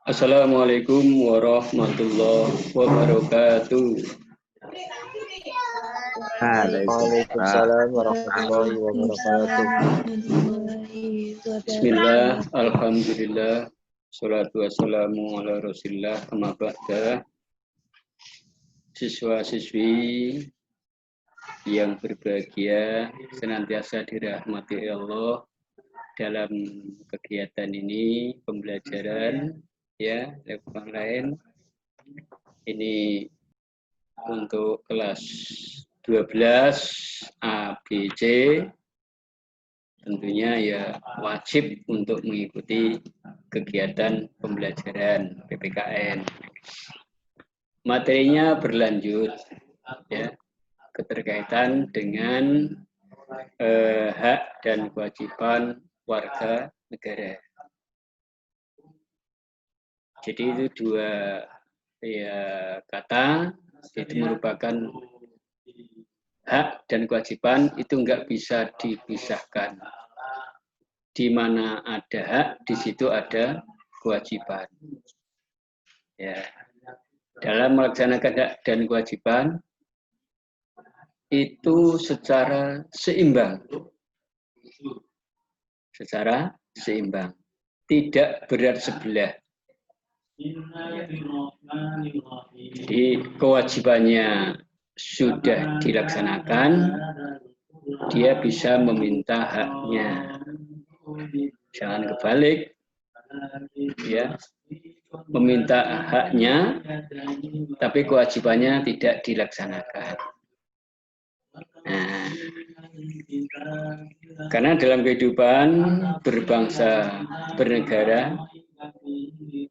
Assalamualaikum warahmatullahi wabarakatuh. Waalaikumsalam warahmatullahi wabarakatuh. Bismillah, alhamdulillah, salatu wassalamu ala rasulillah, amma ba'da. Siswa-siswi yang berbahagia, senantiasa dirahmati Allah dalam kegiatan ini, pembelajaran, ya, level lain. Ini untuk kelas 12 ABC, tentunya ya wajib untuk mengikuti kegiatan pembelajaran PPKN. Materinya berlanjut, ya, keterkaitan dengan hak dan kewajiban warga negara. Jadi itu dua ya kata, itu merupakan hak dan kewajiban, itu enggak bisa dipisahkan. Di mana ada hak, di situ ada kewajiban. Ya. Dalam melaksanakan hak dan kewajiban itu secara seimbang. Secara seimbang. Tidak berat sebelah. Jadi kewajibannya sudah dilaksanakan, dia bisa meminta haknya. Jangan kebalik, ya, meminta haknya, tapi kewajibannya tidak dilaksanakan. Nah, karena dalam kehidupan berbangsa, bernegara,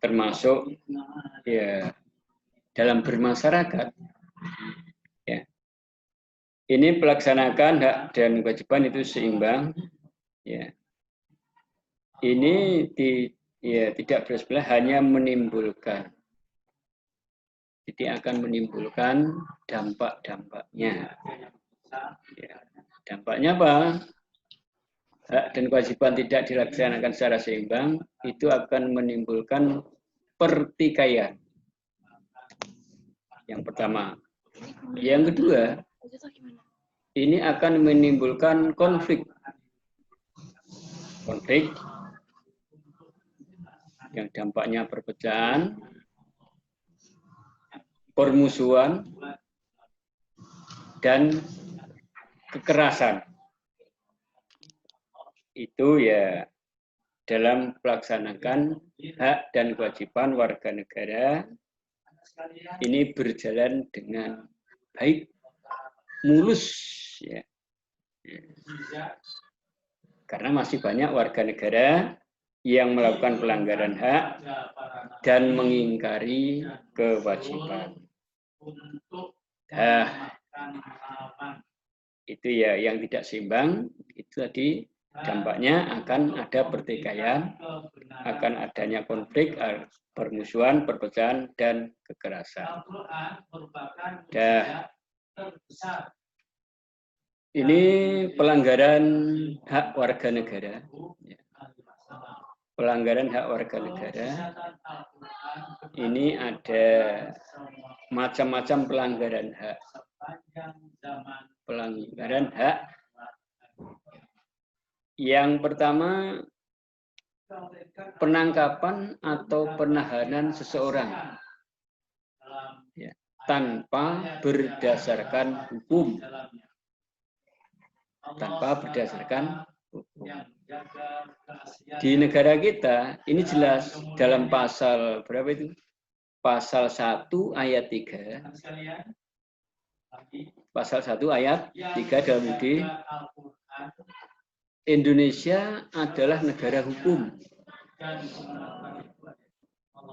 termasuk ya dalam bermasyarakat, ya, ini pelaksanakan hak dan kewajiban itu seimbang, ya. Ini tidak bersebelah, hanya menimbulkan. Jadi akan menimbulkan dampak-dampaknya. Ya. Dampaknya apa? Hak dan kewajiban tidak dilaksanakan secara seimbang, itu akan menimbulkan pertikaian. Yang pertama. Yang kedua, ini akan menimbulkan konflik. Konflik yang dampaknya perpecahan, permusuhan, dan kekerasan. Itu ya dalam melaksanakan hak dan kewajiban warga negara ini berjalan dengan baik, mulus, ya. Karena masih banyak warga negara yang melakukan pelanggaran hak dan mengingkari kewajiban. Itu ya yang tidak seimbang, itu tadi dampaknya akan ada pertikaian, akan adanya konflik, permusuhan, perpecahan, dan kekerasan. Ini pelanggaran hak warga negara. Pelanggaran hak warga negara ini ada macam-macam pelanggaran hak. Pelanggaran hak yang pertama, penangkapan atau penahanan seseorang, ya, tanpa berdasarkan hukum. Tanpa berdasarkan hukum. Di negara kita ini jelas dalam pasal berapa itu? Pasal 1 ayat 3. Pasal 1 ayat 3 dalam UUD, Indonesia adalah negara hukum.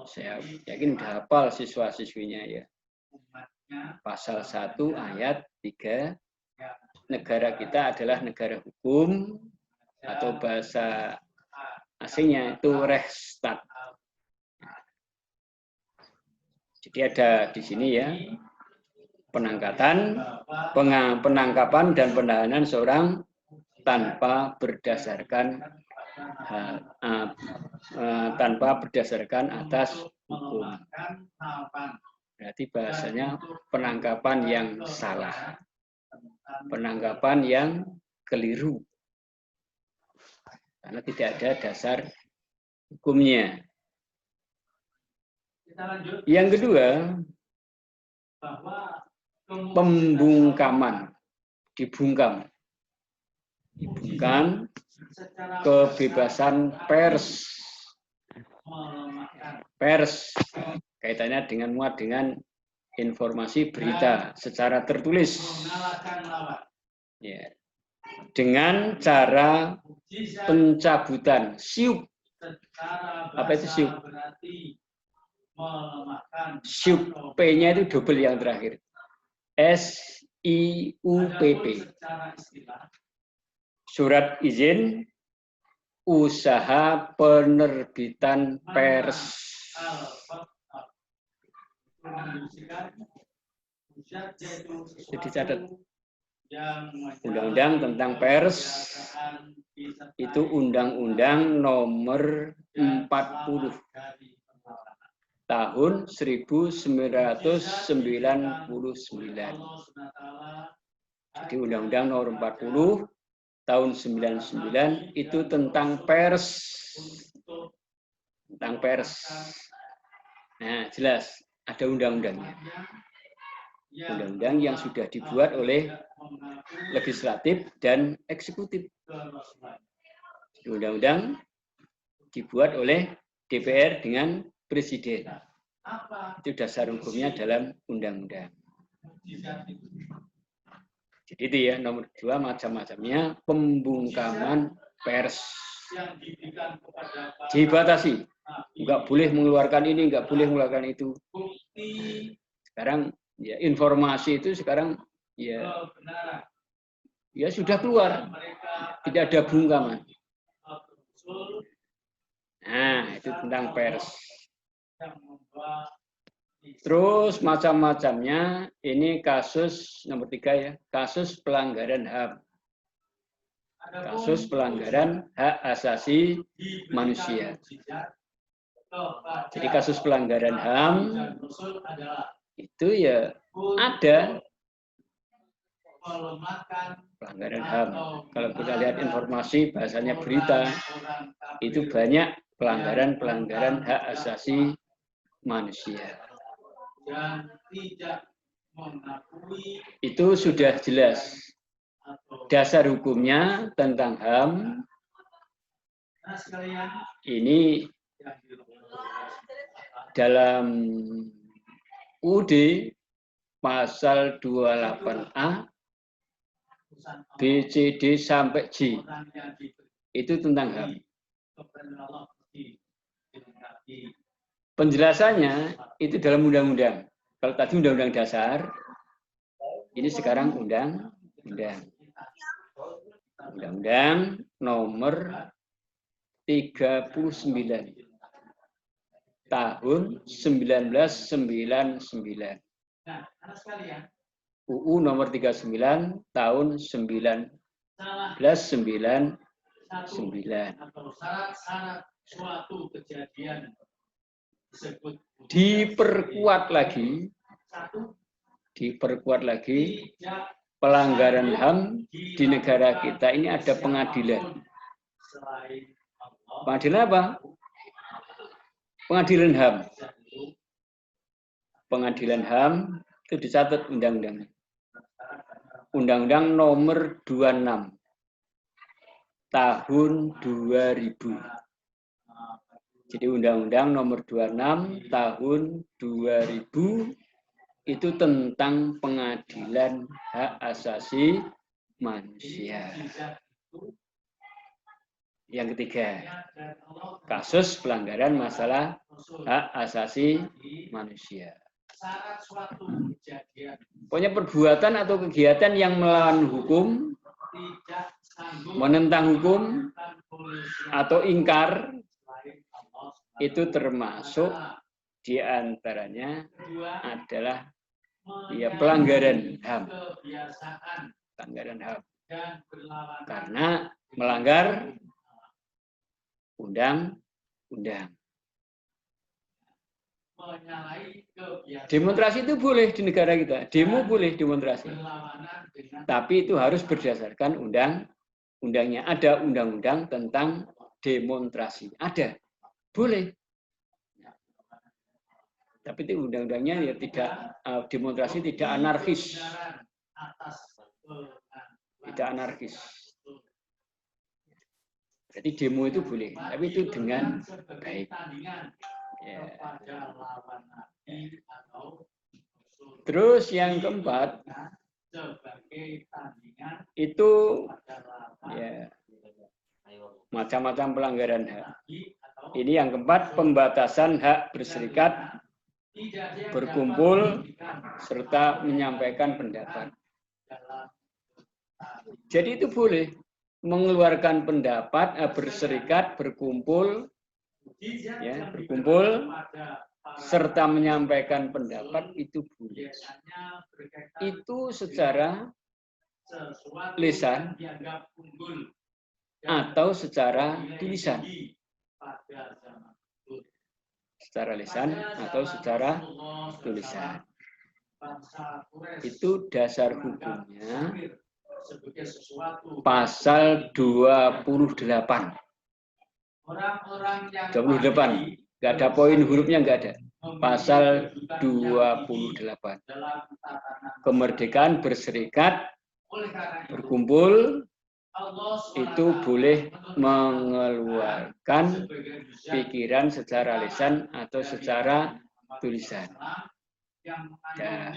Saya yakin udah hafal siswa-siswinya ya. Pasal 1 ayat 3, negara kita adalah negara hukum, atau bahasa aslinya itu Rechtsstaat. Jadi ada di sini ya, penangkapan dan penahanan seorang tanpa berdasarkan tanpa berdasarkan atas hukum. Berarti bahasanya penangkapan yang salah, penangkapan yang keliru, karena tidak ada dasar hukumnya. Yang kedua, pembungkaman, dibungkam kebebasan pers. Pers kaitannya dengan informasi berita secara tertulis. Ya. Dengan cara pencabutan siup. Apa itu siup? Siup P-nya itu double yang terakhir. SIUPP. Surat izin usaha penerbitan pers. Jadi catat. Undang-undang tentang pers itu Undang-Undang Nomor 40 tahun 1999. Jadi Undang-Undang Nomor 40 tahun 99 itu tentang pers. Tentang pers. Nah, jelas ada undang-undangnya. Undang-undang yang sudah dibuat oleh legislatif dan eksekutif. Undang-undang dibuat oleh DPR dengan presiden. Itu dasar hukumnya dalam undang-undang. Jadi itu ya, nomor 2 macam-macamnya pembungkaman pers. Dibatasi. Enggak boleh mengeluarkan ini, enggak boleh mengeluarkan itu. Sekarang ya informasi itu sekarang ya sudah keluar. Tidak ada bungkaman. Nah, itu tentang pers. Terus macam-macamnya, ini kasus nomor 3 ya, kasus pelanggaran HAM. Kasus pelanggaran hak asasi manusia. Jadi kasus pelanggaran HAM itu ya ada pelanggaran HAM. Kalau kita lihat informasi bahasanya berita, itu banyak pelanggaran-pelanggaran hak asasi manusia. Itu sudah jelas. Dasar hukumnya tentang HAM ini dalam UUD pasal 28A B, C, D sampai J itu tentang HAM. Penjelasannya itu dalam undang-undang. Kalau tadi undang-undang dasar, ini sekarang undang-undang nomor 39 tahun 1999. UU nomor 39 tahun 1999. Diperkuat lagi pelanggaran HAM di negara kita ini ada pengadilan. Pengadilan apa? Pengadilan HAM. Pengadilan HAM itu dicatat undang-undang. Undang-Undang nomor 26 tahun 2000. Jadi Undang-Undang nomor 26 tahun 2000 itu tentang pengadilan hak asasi manusia. Yang ketiga, kasus pelanggaran masalah hak asasi manusia. Pokoknya perbuatan atau kegiatan yang melawan hukum, menentang hukum, atau ingkar, itu termasuk diantaranya adalah ya pelanggaran HAM. Pelanggaran HAM. Karena melanggar undang-undang. Demonstrasi itu boleh di negara kita, demo boleh demonstrasi. Tapi itu harus berdasarkan undang-undangnya. Ada undang-undang tentang demonstrasi. Ada, boleh. Tapi itu undang-undangnya ya tidak, demonstrasi tidak anarkis. Tidak anarkis. Jadi demo itu boleh, tapi itu dengan baik. Ya. Terus yang keempat itu ya macam-macam pelanggaran hak. Ini yang keempat, pembatasan hak berserikat, berkumpul, serta menyampaikan pendapat. Jadi itu boleh mengeluarkan pendapat, berserikat, berkumpul, ya, berkumpul, serta menyampaikan pendapat itu boleh. Itu secara lisan atau secara tulisan. Secara lisan atau secara tulisan. Itu dasar hukumnya pasal 28. 28. Nggak ada poin hurufnya, nggak ada. Pasal 28. Kemerdekaan berserikat, berkumpul, itu boleh mengeluarkan pikiran secara lisan atau secara tulisan. Dan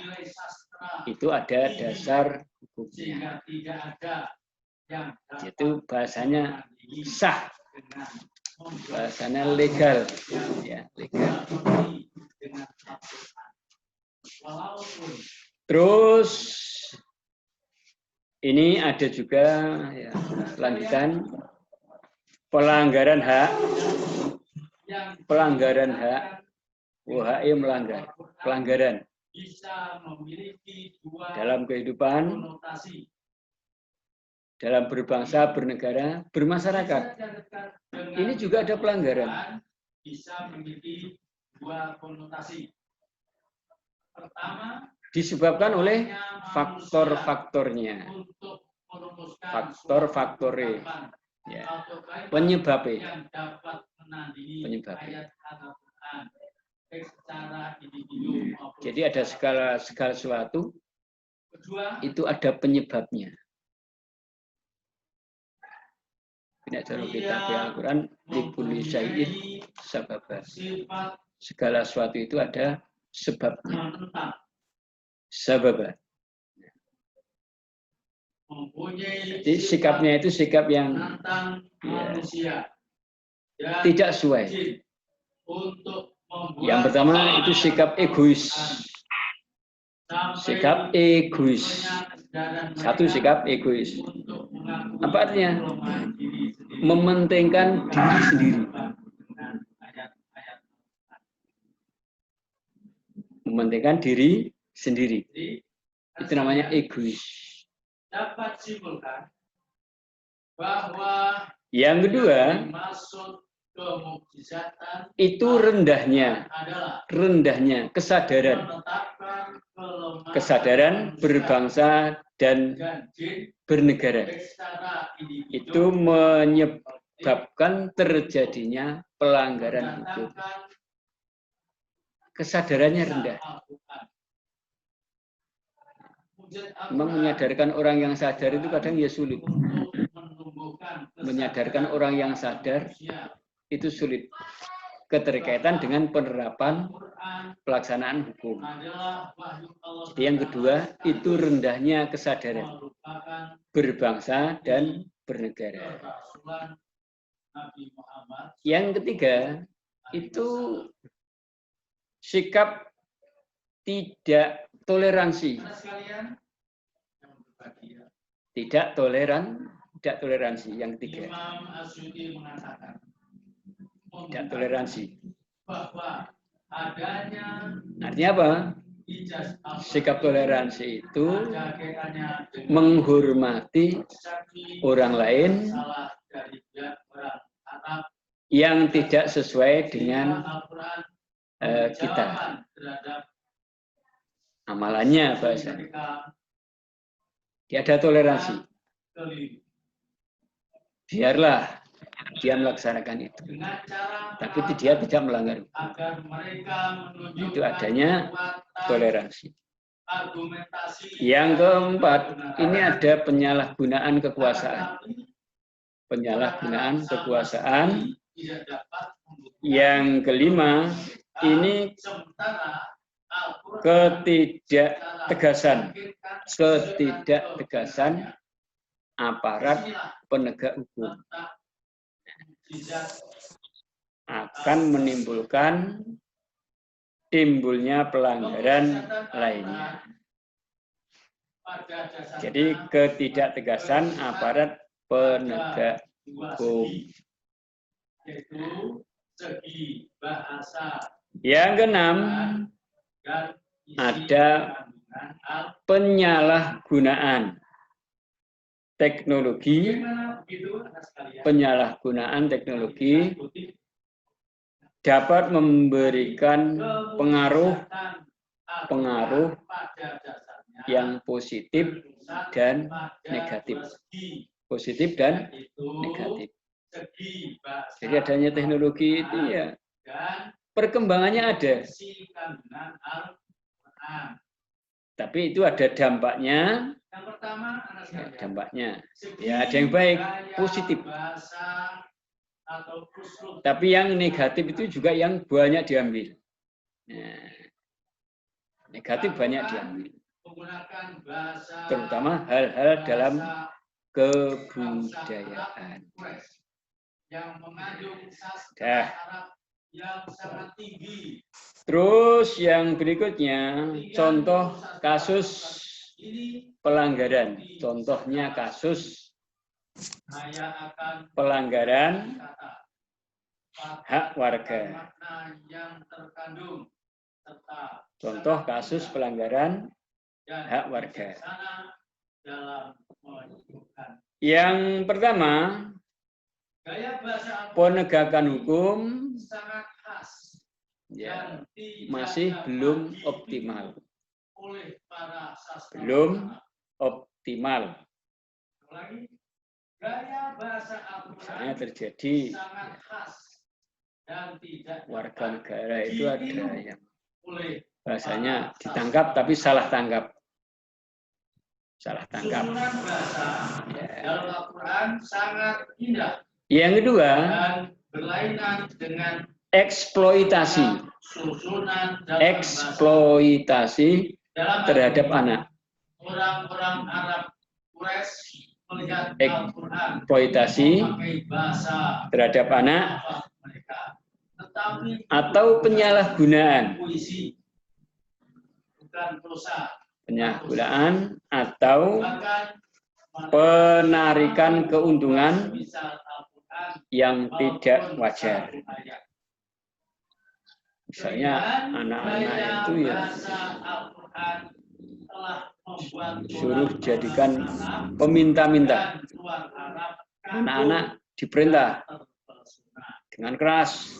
itu ada dasar hukumnya. Itu bahasanya sah. Bahasanya legal, ya, legal. Terus ini ada juga ya, lanjutan pelanggaran hak, WHI melanggar, pelanggaran dalam kehidupan, dalam berbangsa, bernegara, bermasyarakat. Ini juga ada pelanggaran. Bisa memiliki dua konotasi. Pertama, disebabkan oleh faktor-faktornya. Faktor-faktornya. Ya. Penyebabnya. Jadi ada segala sesuatu itu ada penyebabnya. Ini adalah kitab Al-Quran likulli syai'in sababah. Segala sesuatu itu ada sebabnya. Sababah. Jadi sikapnya itu sikap yang ya, tidak sesuai. Yang pertama itu sikap egois. Sikap egois. Satu sikap egois. Apa artinya? Mementingkan diri sendiri. Mementingkan diri sendiri. Itu namanya egois. Dapat simpulkan bahwa yang kedua itu rendahnya kesadaran berbangsa dan bernegara. Itu menyebabkan terjadinya pelanggaran hukum. Kesadarannya rendah. Memang menyadarkan orang yang sadar itu kadang ya sulit. Menyadarkan orang yang sadar itu sulit. Keterkaitan dengan penerapan pelaksanaan hukum. Jadi yang kedua itu rendahnya kesadaran berbangsa dan bernegara. Yang ketiga itu sikap tidak toleransi. Tidak toleransi yang ketiga. Tidak toleransi. Artinya apa? Sikap toleransi itu menghormati orang lain yang tidak sesuai dengan kita. Amalannya bahasanya. Dia ada toleransi. Biarlah dia melaksanakan itu. Tapi dia tidak melanggar. Itu adanya toleransi. Yang keempat, ini ada penyalahgunaan kekuasaan. Penyalahgunaan kekuasaan. Yang kelima, ini ketidaktegasan aparat penegak hukum akan menimbulkan timbulnya pelanggaran lainnya. Jadi ketidaktegasan aparat penegak hukum. Yang keenam, ada penyalahgunaan teknologi. Penyalahgunaan teknologi dapat memberikan pengaruh yang positif dan negatif. Positif dan negatif. Jadi adanya teknologi itu ya perkembangannya ada. Tapi itu ada dampaknya. Ya, dampaknya. Ya ada yang baik, positif. Tapi yang negatif itu juga yang banyak diambil. Nah, negatif banyak diambil. Terutama hal-hal dalam kebudayaan. Dah. Terus yang berikutnya, contoh kasus pelanggaran. Contohnya kasus pelanggaran hak warga. Contoh kasus pelanggaran hak warga. Yang pertama, penegakan hukum ya, masih belum optimal. Belum optimal. Misalnya terjadi warga negara itu ada yang bahasanya ditangkap tapi salah tangkap. Salah tangkap. Ya. Yang kedua, eksploitasi. Eksploitasi terhadap anak. Eksploitasi terhadap anak atau penyalahgunaan. Penyalahgunaan atau penarikan keuntungan yang tidak wajar. Misalnya anak-anak itu ya suruh jadikan peminta-minta. Anak-anak diperintah dengan keras.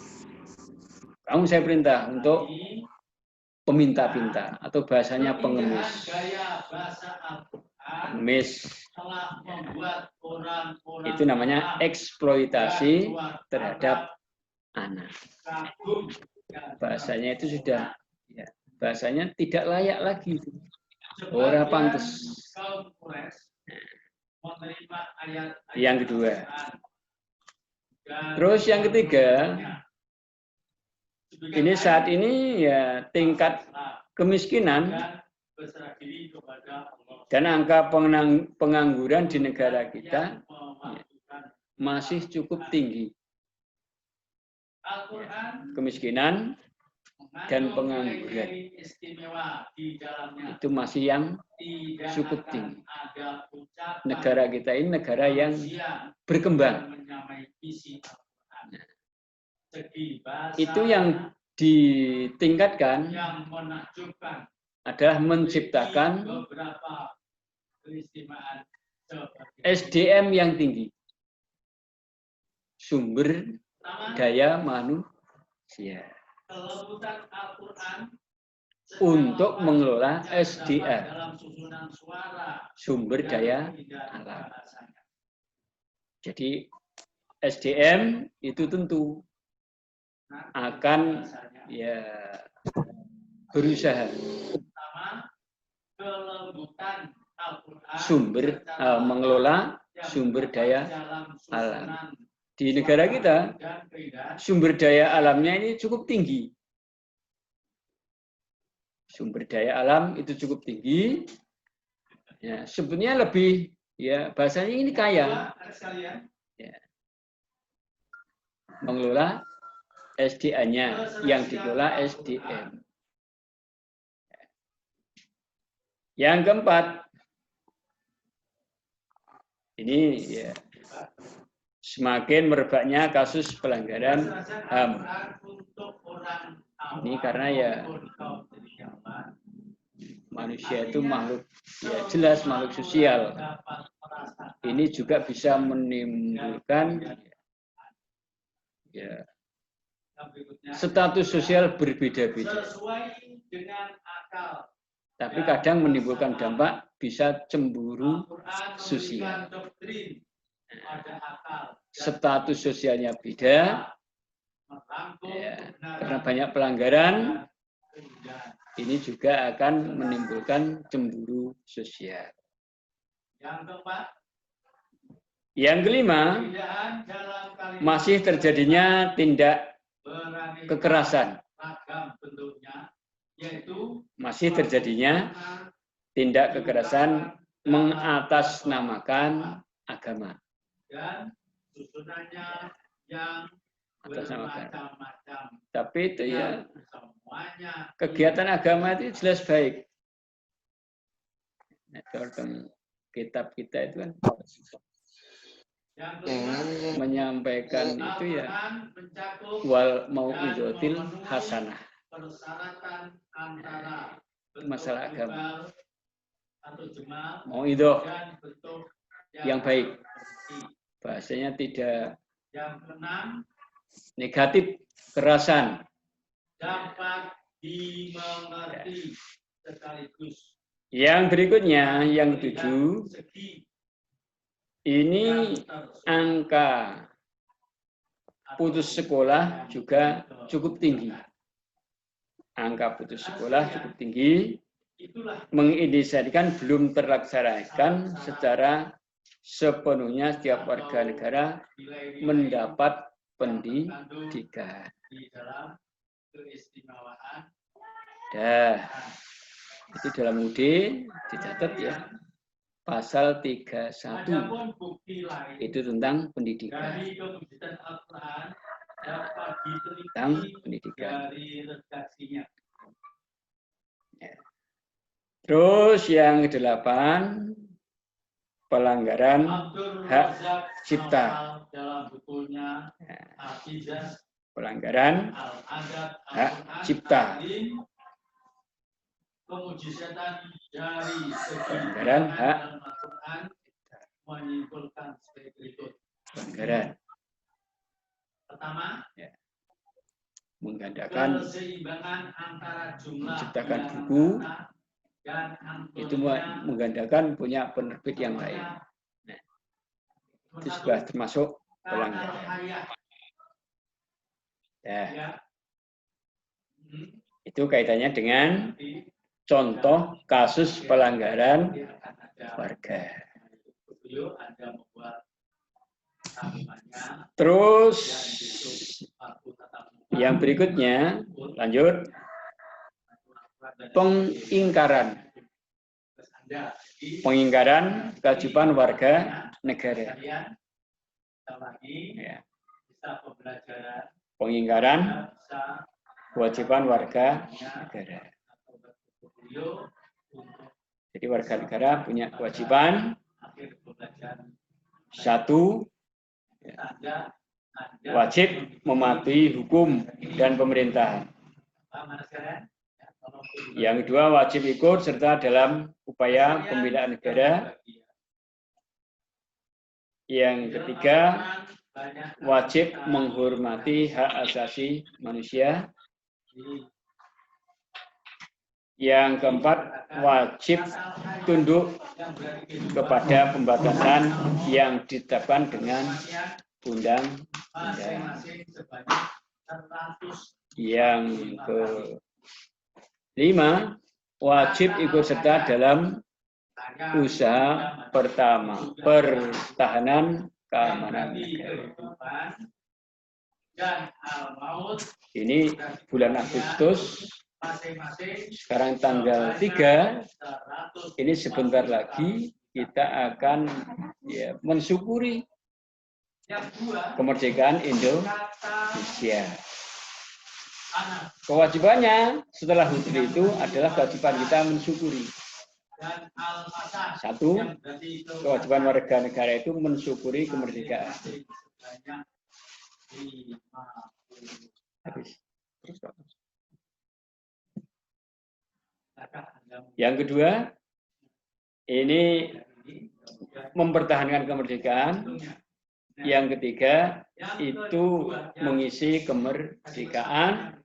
Kamu saya perintah untuk peminta-pinta atau bahasanya pengemis. Pengemis. Itu namanya eksploitasi terhadap anak. Bahasanya itu sudah ya, bahasanya tidak layak lagi. Orang pantas. Yang kedua. Terus yang ketiga, ini saat ini ya tingkat kemiskinan dan angka pengangguran di negara kita ya, masih cukup tinggi. Ya, kemiskinan dan pengangguran itu masih yang cukup tinggi. Negara kita ini negara yang berkembang. Nah, itu yang ditingkatkan adalah menciptakan SDM yang tinggi, sumber daya manusia untuk mengelola SDM, sumber daya alam. Jadi SDM itu tentu akan ya berusaha mengelola sumber daya alam. Di negara kita, sumber daya alamnya ini cukup tinggi. Sumber daya alam itu cukup tinggi. Ya, sebenarnya lebih, ya bahasanya ini kaya. Ya. Mengelola SDA-nya, yang dikelola SDM. Yang keempat, ini ya, semakin merebaknya kasus pelanggaran HAM. Ini karena ya manusia itu makhluk, ya jelas makhluk sosial. Ini juga bisa menimbulkan ya status sosial berbeda-beda. Tapi kadang menimbulkan dampak bisa cemburu sosial. Status sosialnya beda, ya, karena banyak pelanggaran, ini juga akan menimbulkan cemburu sosial. Yang kelima, masih terjadinya tindak kekerasan. Masih terjadinya tindak kekerasan mengatasnamakan agama. Atasnamakan. Tapi itu ya kegiatan agama itu jelas baik. Nah, dalam kitab kita itu kan menyampaikan itu ya wal mau'izatil hasanah. Masalah agama. Mau'izah yang baik. Bahasanya tidak negatif, kekerasan. Dapat dimengerti sekaligus. Yang berikutnya, yang 7, ini angka putus sekolah juga cukup tinggi. Angka putus sekolah cukup tinggi, mengindikasikan belum terlaksanakan secara sepenuhnya setiap warga negara mendapat pendidikan. Dah, itu dalam UUD dicatat ya. Pasal 31 itu tentang pendidikan. Tentang pendidikan. Ya. Terus yang ke-8, pelanggaran hak cipta. Ya. Pelanggaran hak cipta. Pelanggaran hak pelanggaran. Pertama, ya, menggandakan menciptakan buku itu menggandakan punya penerbit yang lain. Nah, itu sudah termasuk pelanggaran. Ya. Itu kaitannya dengan contoh kasus pelanggaran warga. Terus yang berikutnya, lanjut, pengingkaran kewajiban warga negara. Ya. Pengingkaran kewajiban warga negara. Jadi warga negara punya kewajiban, satu, ya, wajib mematuhi hukum dan pemerintahan. Yang kedua, wajib ikut serta dalam upaya pembelaan negara. Yang ketiga, wajib menghormati hak asasi manusia. Yang keempat, wajib tunduk kepada pembatasan yang ditetapkan dengan undang-undang. Yang kelima, wajib ikut serta dalam usaha pertahanan keamanan negara. Ini bulan Agustus, sekarang tanggal 3, ini sebentar lagi kita akan mensyukuri kemerdekaan Indonesia. Kewajibannya setelah HUT itu adalah kewajiban kita mensyukuri. Satu, kewajiban warga negara itu mensyukuri kemerdekaan. Habis. Yang kedua, ini mempertahankan kemerdekaan. Yang ketiga, itu mengisi kemerdekaan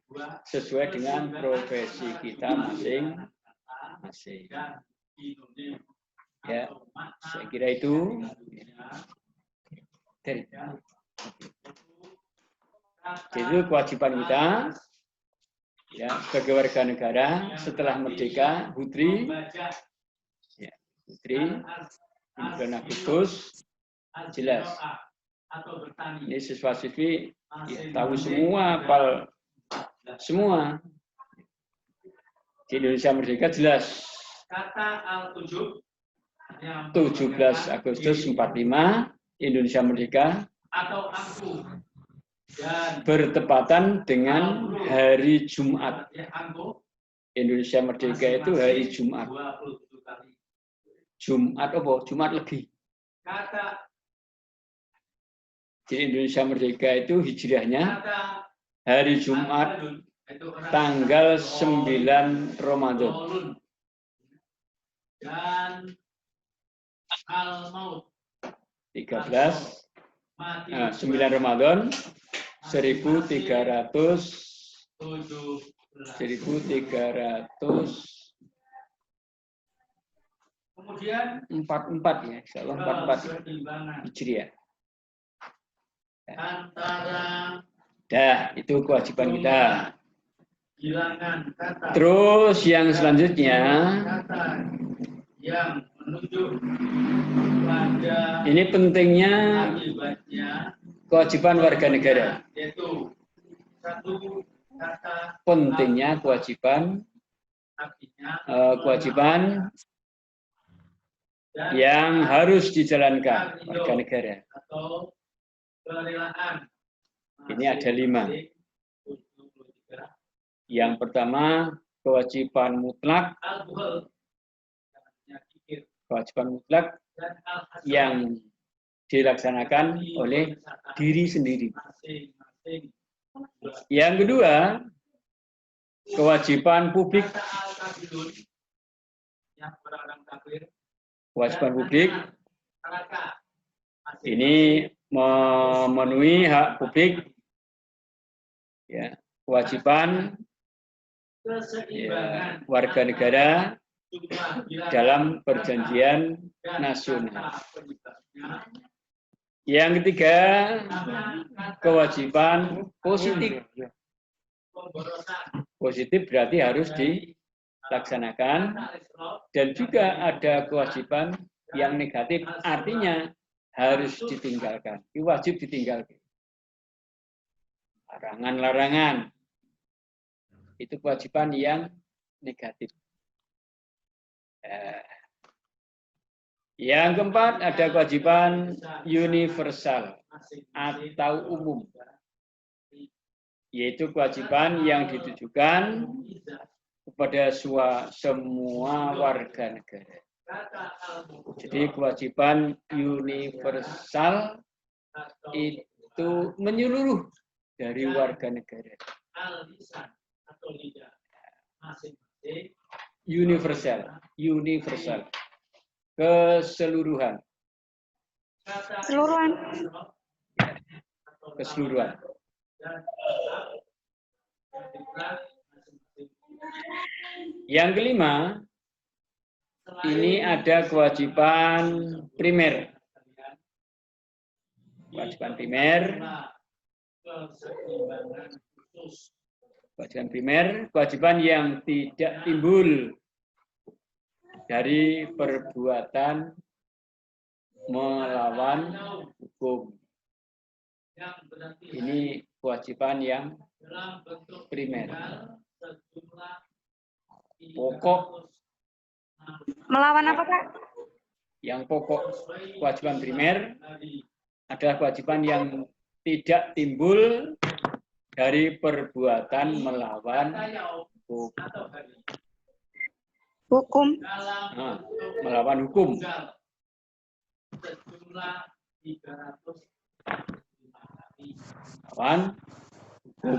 sesuai dengan profesi kita masing-masing. Ya, saya kira itu. Itu kewajiban kita. Ya, sebagai warga negara setelah merdeka, Hutri, bulan Agustus, jelas. Ini siswa-siswi tahu semua, hafal semua. Di Indonesia merdeka jelas. 17 Agustus 45, Indonesia merdeka. Bertepatan dengan hari Jumat. Indonesia merdeka itu hari Jumat. Jumat apa? Jumat Legi. Jadi Indonesia merdeka itu hijriahnya hari Jumat tanggal 9 Ramadan. Dan 9 Ramadan 1300 kemudian 44 ya, insyaallah 44 Hijriah. Dah, itu kewajiban kita. Terus yang selanjutnya yang menunjuk ini pentingnya kewajiban warga negara. Pentingnya kewajiban yang harus dijalankan warga negara. Ini ada 5. Yang pertama, kewajiban mutlak. Kewajiban mutlak yang dilaksanakan oleh diri sendiri. Yang kedua, kewajiban publik. Kewajiban publik ini memenuhi hak publik, ya, kewajiban warga negara dalam perjanjian nasional. Yang ketiga, kewajiban positif. Positif berarti harus dilaksanakan, dan juga ada kewajiban yang negatif, artinya harus ditinggalkan. Wajib ditinggalkan. Larangan-larangan itu kewajiban yang negatif. Yang keempat, ada kewajiban universal atau umum, yaitu kewajiban yang ditujukan kepada semua warga negara. Jadi kewajiban universal itu menyeluruh dari warga negara. Universal, keseluruhan. keseluruhan. Yang kelima, ini ada kewajiban primer. Kewajiban primer. Kewajiban primer, kewajiban yang tidak timbul dari perbuatan melawan hukum. Ini kewajiban yang primer. Pokok. Melawan apa, Pak? Yang pokok kewajiban primer adalah kewajiban yang tidak timbul dari perbuatan melawan hukum. Hukum. Nah, melawan hukum. Melawan hukum.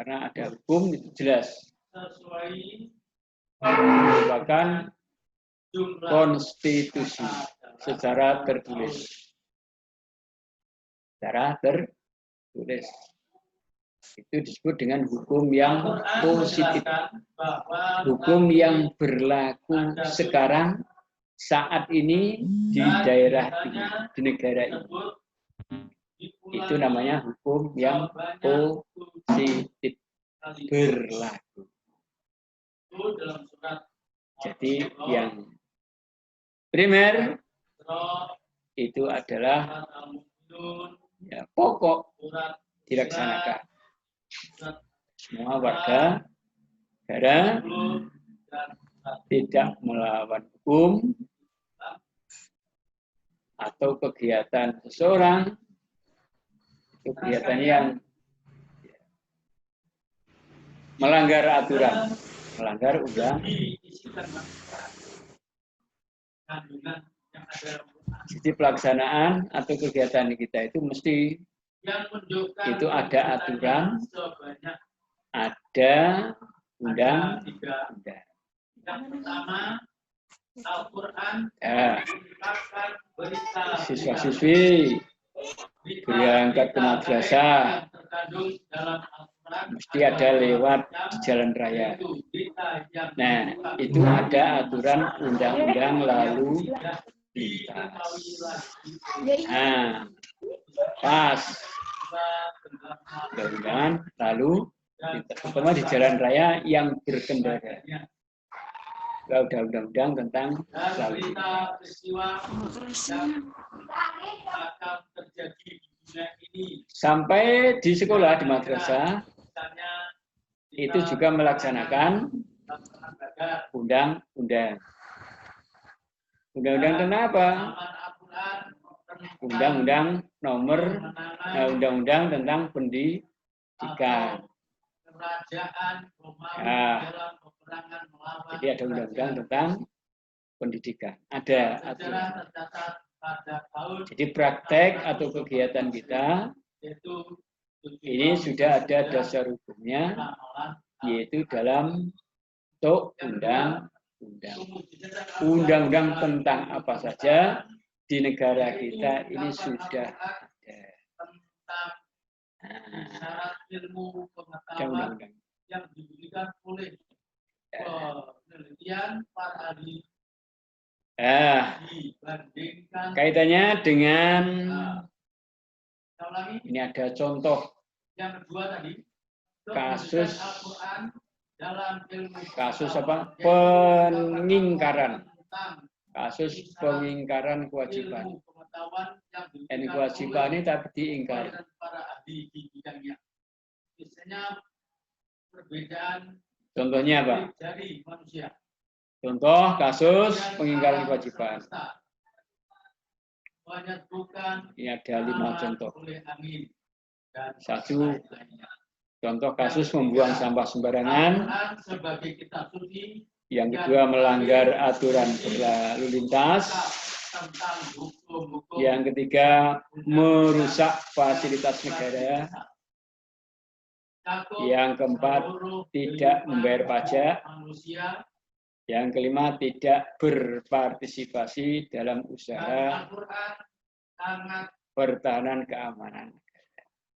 Karena ada hukum itu jelas. Merupakan konstitusi secara tertulis. Secara tertulis. Itu disebut dengan hukum yang positif. Hukum yang berlaku sekarang, saat ini, di daerah ini, di negara ini. Itu namanya hukum yang positif berlaku. Jadi yang primer itu adalah ya, pokok dilaksanakan. Semua warga negara tidak melawan hukum atau kegiatan seseorang, kegiatan yang melanggar aturan, melanggar undang. Jadi pelaksanaan atau kegiatan kita itu mesti itu ada aturan, ada undang-undang. Yang pertama, Al-Quran, siswa-siswi berangkat ke madrasah mesti ada lewat di jalan raya. Nah, itu ada aturan undang-undang lalu lintas. Nah, pas undang-undang lalu lintas, terutama di jalan raya yang berkendara. Kalau ada undang-undang tentang lalu lintas. Sampai di sekolah, di madrasah, itu juga melaksanakan undang-undang. Undang-undang tentang apa? Undang-undang undang-undang tentang pendidikan. Nah, jadi ada undang-undang tentang pendidikan. Ada aturan. Jadi praktek atau kegiatan kita ini sudah ada dasar hukumnya, yaitu dalam bentuk undang-undang. Undang-undang tentang apa saja di negara kita ini sudah ada. Syarat ilmu pengetahuan Undang-undang yang diberikan oleh penelitian para ahli dibandingkan kaitannya dengan ini ada contoh yang kedua tadi kasus dalam ilmu kasus apa? Pengingkaran. Kasus pengingkaran kewajiban. Ini kewajiban ini tapi diingkar. Para ahli di bidangnya. Biasanya perbedaan Contohnya apa? Dari manusia. Contoh kasus pengingkaran kewajiban. Ini ada 5 contoh. 1. Contoh kasus membuang sampah sembarangan. Yang kedua, melanggar aturan berlalu lintas. Yang ketiga, merusak fasilitas negara. Yang keempat, tidak membayar pajak. Yang kelima, tidak berpartisipasi dalam usaha pertahanan keamanan.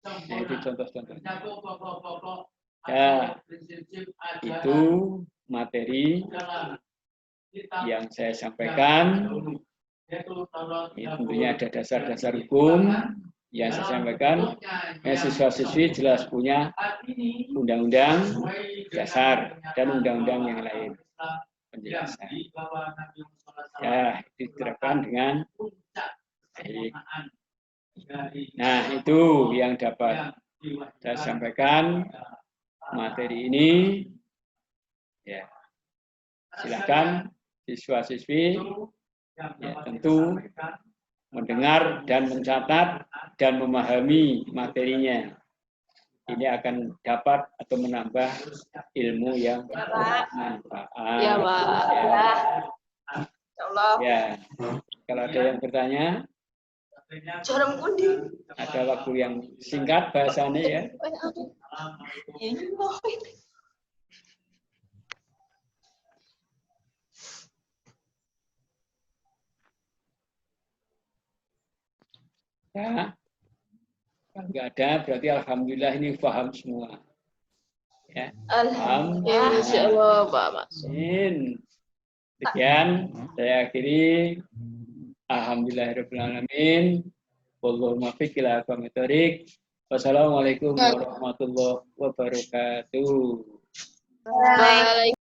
Nah, itu contoh-contohnya. Menyatu pokok-pokok Ya, prinsip itu materi dalam kitab yang saya sampaikan. yaitu Taurat Ini tentunya ada dasar-dasar hukum yang saya sampaikan. Siswa-siswi jelas punya undang-undang dasar dan undang-undang yang lain penjelasan. Ya, diterapkan dengan baik. Nah, itu yang dapat saya sampaikan materi ini. Ya, silakan siswa-siswi ya tentu mendengar dan mencatat dan memahami materinya. Ini akan dapat atau menambah ilmu yang bermanfaat. Ya, Pak. Ya. Ya. Kalau ada yang bertanya, ada waktu yang singkat bahasanya ya. Ya, kalau nggak ada berarti alhamdulillah ini paham semua. Ya, paham. Insya Allah, Pak Mas. Sekian saya akhiri. Alhamdulillahirobbilalamin. Wallahul muwaffiq ila aqwamit thoriq. Wassalamualaikum warahmatullahi wabarakatuh. Baik.